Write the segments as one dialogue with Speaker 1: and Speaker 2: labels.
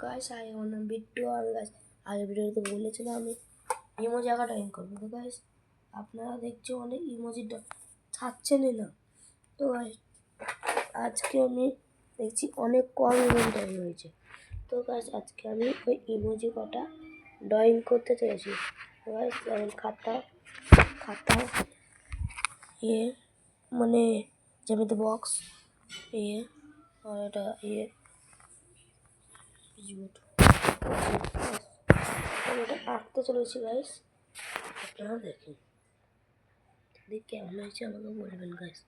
Speaker 1: Guys I আমার নাম বিট্টু। আমি গাইস আগের ভিডিওতে বলেছিলাম আমি ইমোজি আঁকা ড্রয়িং করবো। তো গাইস আপনারা দেখছি অনেক ইমোজি ছাড়ছেনই না। তো গাইস আজকে আমি দেখছি অনেক কম ইমোজি ড্রয়িং হয়েছে। তো গাইস আজকে আমি ওই ইমোজি কটা ড্রয়িং করতে চেয়েছি। তো গাইস যেমন খাতা ইয়ে মানে জ্যামিতি বক্স ইয়ে আর এটা ইয়ে এটা আঁকতে চলেছি গাইস, আপনারা দেখুন কেমন হয়েছে আমাকে বলবেন গাইস।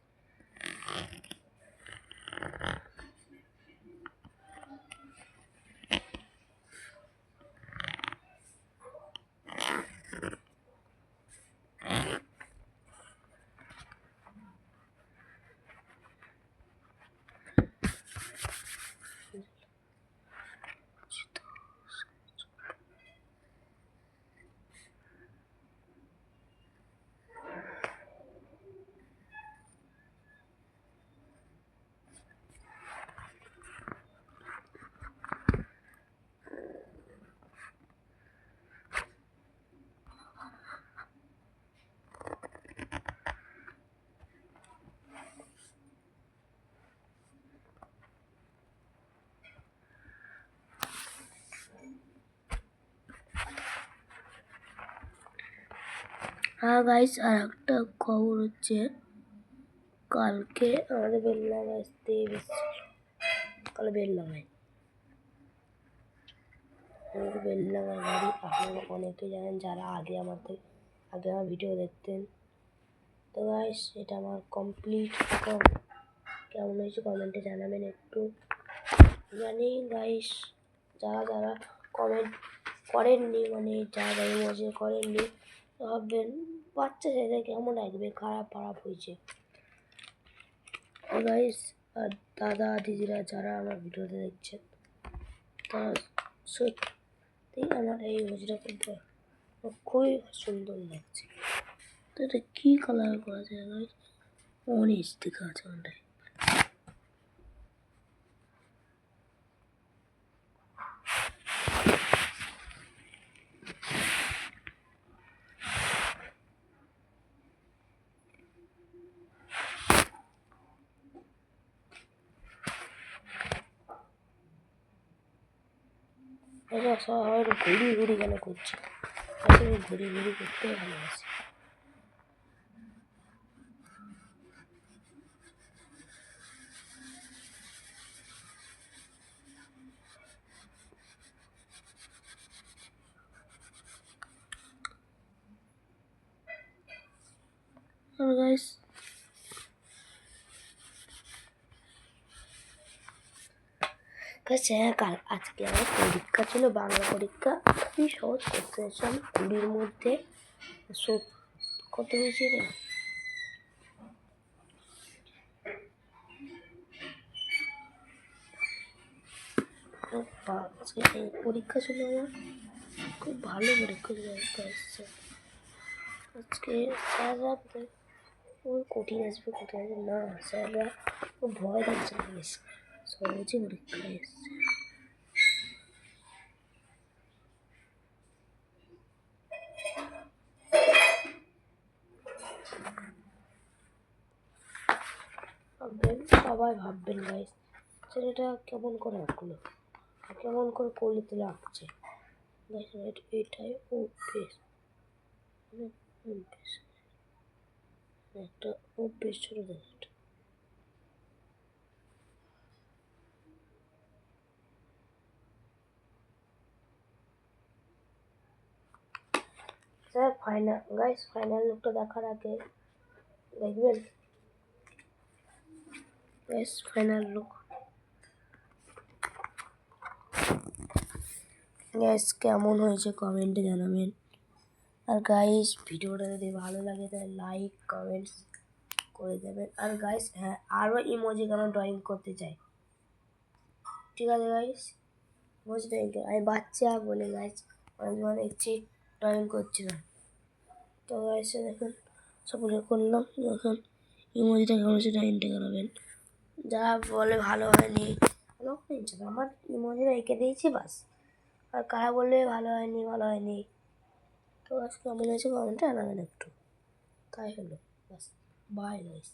Speaker 1: হ্যাঁ গাইস, আর একটা খবর হচ্ছে কালকে আমাদের বেললাম আসতে কাল বেললামায় বেললামায় গাড়ি। আপনারা অনেকে জানেন যারা আগে আমার ভিডিও দেখতেন। তো গাইস এটা আমার কমপ্লিট। কেমন হয়েছে কমেন্টে জানাবেন একটু। জানি গাইস যারা কমেন্ট করেননি, মানে যারা ইমোজি করেননি ভাববেন বাচ্চা ছেলে কেমন লাগবে, খারাপ হয়েছে। গাইস আর দাদা দিদিরা যারা আমার ভিডিওতে দেখছেন তারা সত্যি আমার এই ইমোজিটা করতে খুবই সুন্দর লাগছে। তো এটা কী কালার করা যায় গাইস? অনেক দেখা আছে ওটাই। এটা সবাই ঘুরি কেন করছে? আসলে ঘুরি করতে ভালোবাসি। আর গাইস কাল আজকে আমার পরীক্ষা ছিল, বাংলা পরীক্ষা। খুবই সহজ করতে হয়েছে। আমি 20-র মধ্যে কত হয়েছে রে? পরীক্ষা ছিল আমার, খুব ভালো পরীক্ষা ছিল। আজকে স্যাররা ওই কঠিন আসবে না, স্যাররা ভয় দিচ্ছে বেশ, সহজে পরীক্ষা এসছে। সবাই ভাববেন গাইস ছেলেটা কেমন করে আঁকলো, কেমন করে করলে তুলে আঁকছে। এটাই অভ্যেস, একটা অভ্যেস ছোট দেখে। স্যার ফাইনাল লুকটা দেখার আগে দেখবেন গাইস ফাইনাল লুক। গাইস কেমন হয়েছে কমেন্টে জানাবেন। আর গাইস ভিডিওটা যদি ভালো লাগে তাহলে লাইক কমেন্টস করে দেবেন। আর গাইস হ্যাঁ, আরও ইমোজি আমি ড্রয়িং করতে চাই। ঠিক আছে গাইস, ইমোজি ড্রয়িং আমি বাচ্চা বলে গাইস অনেক দেখছি ড্রয়িং করছিলাম। তো গাইস দেখুন সবগুলো করলাম। যখন ইমোজিটা কেমন হচ্ছে ড্রয়িংটা করাবেন। যারা বলে ভালো হয়নি ভালো হয়েছে আমার ইমোজি রেখে দিয়েছি বাস। আর কারা বললে ভালো হয়নি ভালো হয়নি, তো আজকে কেমন হয়েছে কমেন্টে জানাবেন একটু, তাই হলো বাস। Bye guys.